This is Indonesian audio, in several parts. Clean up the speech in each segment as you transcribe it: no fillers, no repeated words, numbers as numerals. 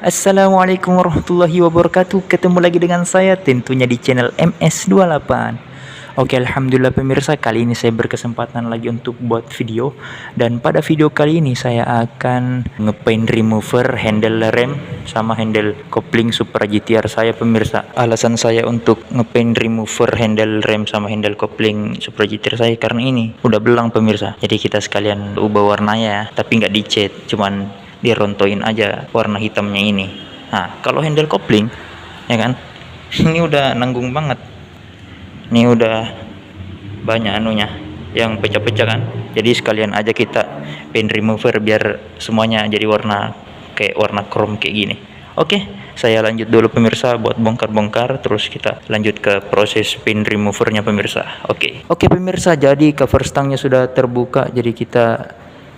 Assalamualaikum warahmatullahi wabarakatuh. Ketemu lagi dengan saya tentunya di channel MS28. Oke, alhamdulillah pemirsa, kali ini saya berkesempatan lagi untuk buat video. Dan pada video kali ini saya akan ngepaint remover handle rem sama handle kopling Supra GTR saya pemirsa. Alasan saya untuk ngepaint remover handle rem sama handle kopling Supra GTR saya karena ini udah belang pemirsa. Jadi kita sekalian ubah warnanya ya, tapi nggak dicat, cuman dirontoin aja warna hitamnya ini. Nah, kalau handle kopling ya kan, ini udah nanggung banget, ini udah banyak anunya yang pecah-pecah kan, jadi sekalian aja kita paint remover biar semuanya jadi warna kayak warna chrome kayak gini. Oke, saya lanjut dulu pemirsa buat bongkar-bongkar, terus kita lanjut ke proses paint removernya pemirsa. Oke pemirsa, jadi cover stangnya sudah terbuka, jadi kita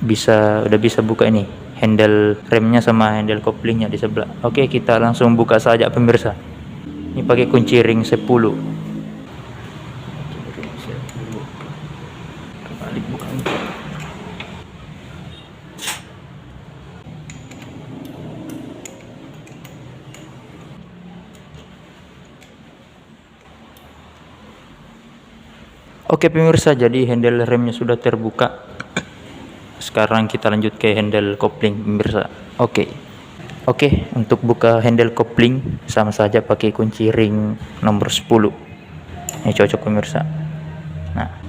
udah bisa buka ini handle remnya sama handle koplingnya di sebelah. Oke, kita langsung buka saja pemirsa. Ini pakai kunci ring 10. Kebalik bukannya. Oke pemirsa, jadi handle remnya sudah terbuka. Sekarang kita lanjut ke handle kopling pemirsa. Oke, untuk buka handle kopling sama saja pakai kunci ring nomor 10. Ini cocok pemirsa. Nah,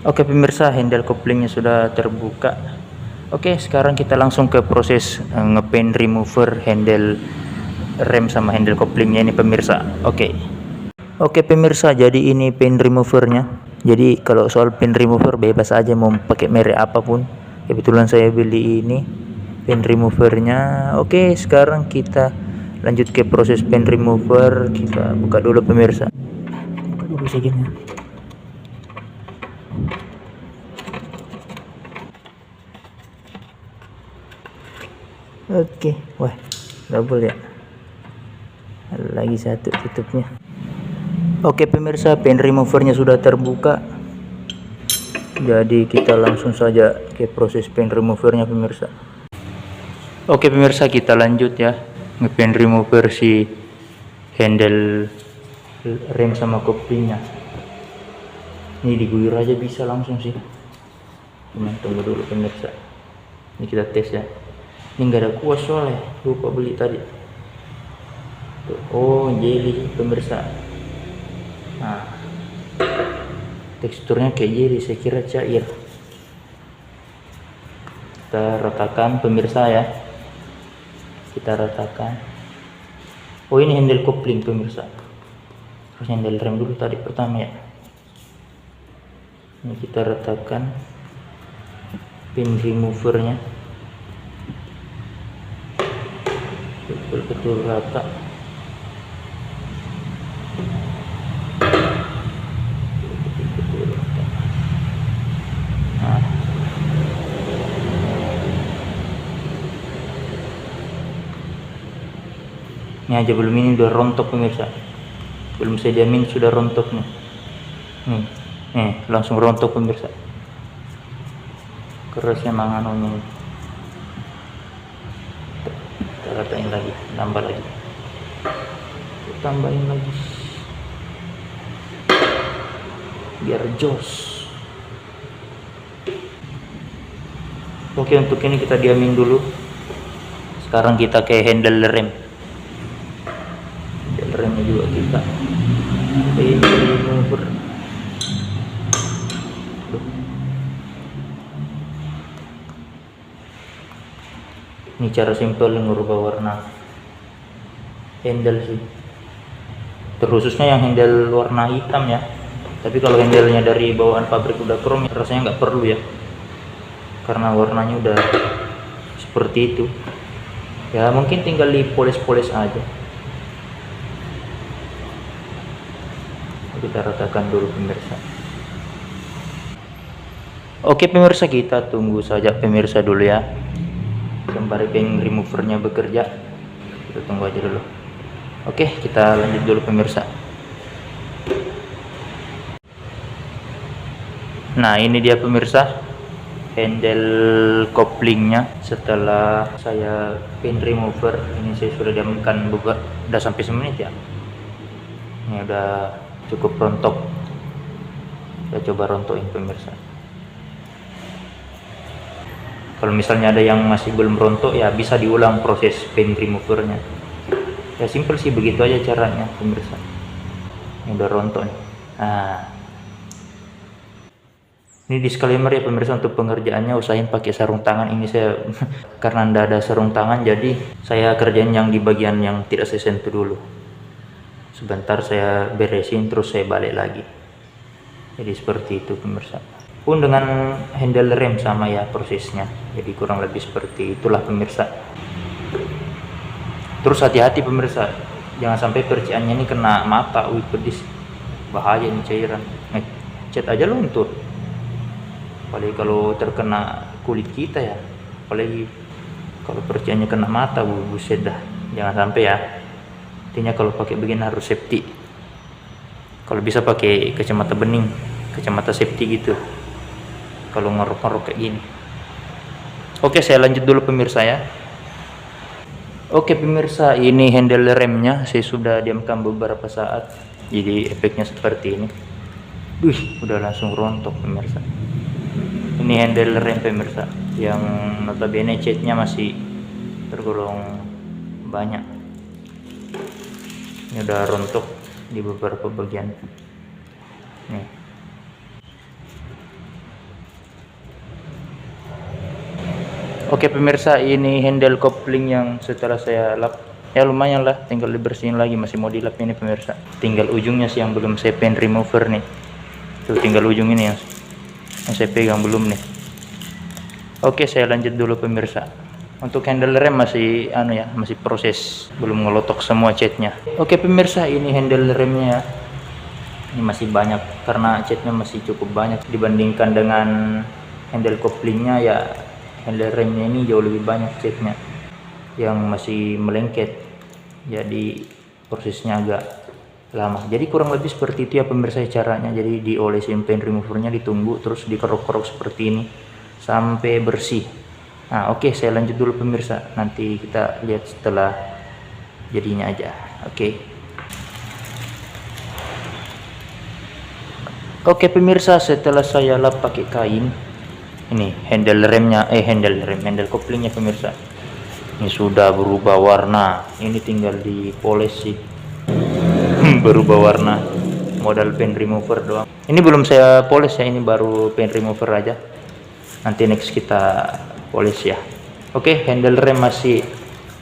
oke pemirsa, handle koplingnya sudah terbuka. Oke, sekarang kita langsung ke proses ngepaint remover handle rem sama handle koplingnya ini pemirsa. Oke pemirsa, jadi ini paint removernya. Jadi kalau soal paint remover bebas aja mau pakai merek apapun. Kebetulan saya beli ini paint removernya. Oke, sekarang kita lanjut ke proses paint remover. Kita buka dulu pemirsa. Buka dulu segini. Oke, wah double ya, lagi satu tutupnya. Oke pemirsa, paint removernya sudah terbuka, jadi kita langsung saja ke proses paint removernya pemirsa. Oke pemirsa, kita lanjut ya ngepaint remover si handle rem sama koplingnya. Ini diguyur aja bisa langsung sih, cuman tunggu dulu pemirsa. Ini kita tes ya. Ini enggak ada kuas soalnya, lupa beli tadi. Oh, jelly pemirsa. Nah, teksturnya kayak jelly, saya kira cair. Kita ratakan pemirsa ya, kita ratakan. Oh, ini handle kopling pemirsa, terus handle rem dulu tadi pertama ya. Ini kita ratakan pin removernya betul-betul rata. Nah, ini aja belum, ini udah rontok pemirsa, belum saya jamin sudah rontok nih. Nih langsung rontok pemirsa, kerasnya manganunya. Kita ratain lagi, tambah lagi, tambahin lagi biar jos. Oke, untuk ini kita diamin dulu. Sekarang kita ke handle rem. Handle remnya juga kita remover. Ini cara simpel merubah warna handle sih, terkhususnya yang handle warna hitam ya. Tapi kalau handlenya dari bawaan pabrik udah chrome, rasanya nggak perlu ya, karena warnanya udah seperti itu. Ya mungkin tinggal dipoles-poles aja. Kita ratakan dulu pemirsa. Oke pemirsa, kita tunggu saja pemirsa dulu ya, sembari peng removernya bekerja. Kita tunggu aja dulu. Oke, kita lanjut dulu pemirsa. Nah ini dia pemirsa, handle couplingnya setelah saya pin remover. Ini saya sudah diamkan udah sampai semenit ya. Ini udah cukup rontok. Saya coba rontokin pemirsa. Kalau misalnya ada yang masih belum rontok ya bisa diulang proses pin removernya. Ya simple sih, begitu aja caranya pemirsa. Ini udah rontok nih. Nah, ini disclaimer ya pemirsa, untuk pengerjaannya usahain pakai sarung tangan. Ini saya karena ndak ada sarung tangan, jadi saya kerjain yang di bagian yang tidak saya sentuh dulu. Sebentar saya beresin terus saya balik lagi. Jadi seperti itu pemirsa. Pun dengan handle rem sama ya prosesnya, jadi kurang lebih seperti itulah pemirsa. Terus hati-hati pemirsa, jangan sampai percikannya ini kena mata. Wih pedis, bahaya ini cairan, cat aja luntur. Apalagi kalau terkena kulit kita ya, apalagi kalau percikannya kena mata, buset dah. Jangan sampai ya. Intinya kalau pakai begini harus safety. Kalau bisa pakai kacamata bening, kacamata safety gitu kalau ngerok-ngerok kayak gini. Oke, saya lanjut dulu pemirsa ya. Oke pemirsa, ini handle remnya saya sudah diamkan beberapa saat, jadi efeknya seperti ini. Wih, udah langsung rontok pemirsa. Ini handle rem pemirsa, yang notabene catnya masih tergolong banyak. Ini udah rontok di beberapa bagian nih. Oke pemirsa, ini handle kopling yang setelah saya lap, ya lumayan lah, tinggal dibersihin lagi. Masih mau dilap ini pemirsa, tinggal ujungnya sih yang belum saya pen remover nih. Tuh tinggal ujung ini yang saya pegang belum nih. Oke, saya lanjut dulu pemirsa. Untuk handle rem masih masih proses, belum ngelotok semua catnya. Oke pemirsa, ini handle remnya. Ini masih banyak karena catnya masih cukup banyak dibandingkan dengan handle koplingnya ya. Handle remnya ini jauh lebih banyak catnya yang masih melengket, jadi prosesnya agak lama. Jadi kurang lebih seperti itu ya pemirsa caranya. Jadi diolesin pen removernya, ditunggu, terus dikerok-kerok seperti ini sampai bersih. Nah oke, saya lanjut dulu pemirsa, nanti kita lihat setelah jadinya aja. Oke pemirsa, setelah saya lap pakai kain, ini handle remnya, handle koplingnya pemirsa, ini sudah berubah warna. Ini tinggal dipoles sih. Berubah warna, modal pen remover doang. Ini belum saya poles ya, ini baru pen remover aja. Nanti next kita poles ya. Oke, handle rem masih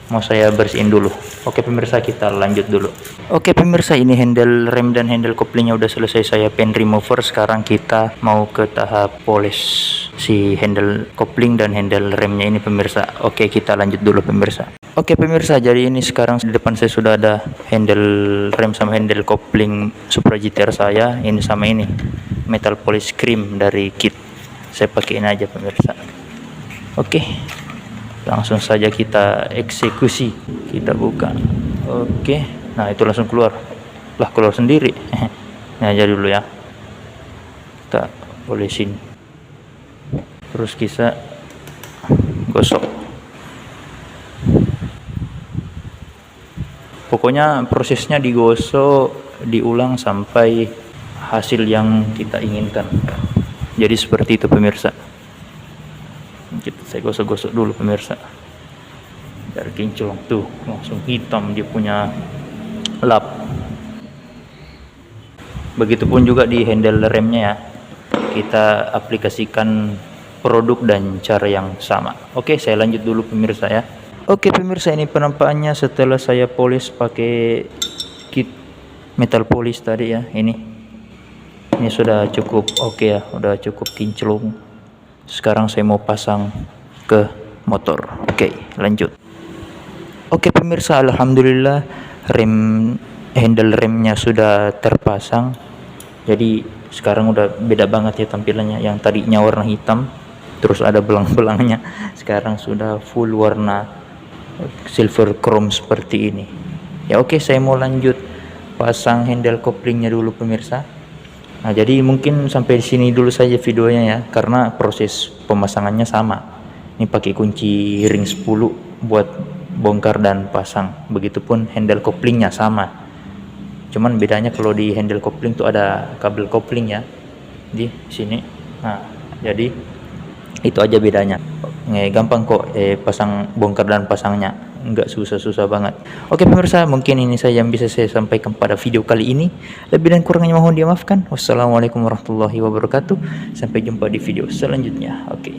mau saya bersihin dulu. Oke pemirsa, kita lanjut dulu. Oke pemirsa, ini handle rem dan handle koplingnya udah selesai saya pen remover. Sekarang kita mau ke tahap poles si handle kopling dan handle remnya ini pemirsa. Oke, kita lanjut dulu pemirsa. Oke pemirsa, jadi ini sekarang di depan saya sudah ada handle rem sama handle kopling Supra GTR saya. Ini sama ini metal polish cream dari kit. Saya pakai ini aja pemirsa. Oke, langsung saja kita eksekusi, kita buka. Oke, nah itu langsung keluar lah, keluar sendiri. Nah aja dulu ya, kita polesin, terus kita gosok. Pokoknya prosesnya digosok, diulang sampai hasil yang kita inginkan. Jadi seperti itu pemirsa. Saya gosok-gosok dulu pemirsa biar kinclong. Tuh langsung hitam dia punya lap. Begitupun juga di handle remnya ya, kita aplikasikan produk dan cara yang sama. Oke, saya lanjut dulu pemirsa ya. Oke pemirsa, ini penampakannya setelah saya polis pakai kit metal polish tadi ya. Ini sudah cukup oke ya, udah cukup kinclong. Sekarang saya mau pasang ke motor. Oke, lanjut. Oke pemirsa, alhamdulillah handle remnya sudah terpasang. Jadi sekarang udah beda banget ya tampilannya. Yang tadinya warna hitam terus ada belang-belangnya, sekarang sudah full warna silver chrome seperti ini. Ya oke, saya mau lanjut pasang handle koplingnya dulu pemirsa. Nah, jadi mungkin sampai sini dulu saja videonya ya, karena proses pemasangannya sama. Ini pakai kunci ring 10 buat bongkar dan pasang. Begitupun handle koplingnya sama. Cuman bedanya kalau di handle kopling tuh ada kabel kopling ya di sini. Nah, jadi itu aja bedanya. Gampang kok pasang bongkar dan pasangnya, nggak susah-susah banget. Oke pemirsa, mungkin ini saja yang bisa saya sampaikan pada video kali ini. Lebih dan kurangnya mohon dimaafkan. Wassalamualaikum warahmatullahi wabarakatuh. Sampai jumpa di video selanjutnya. Oke.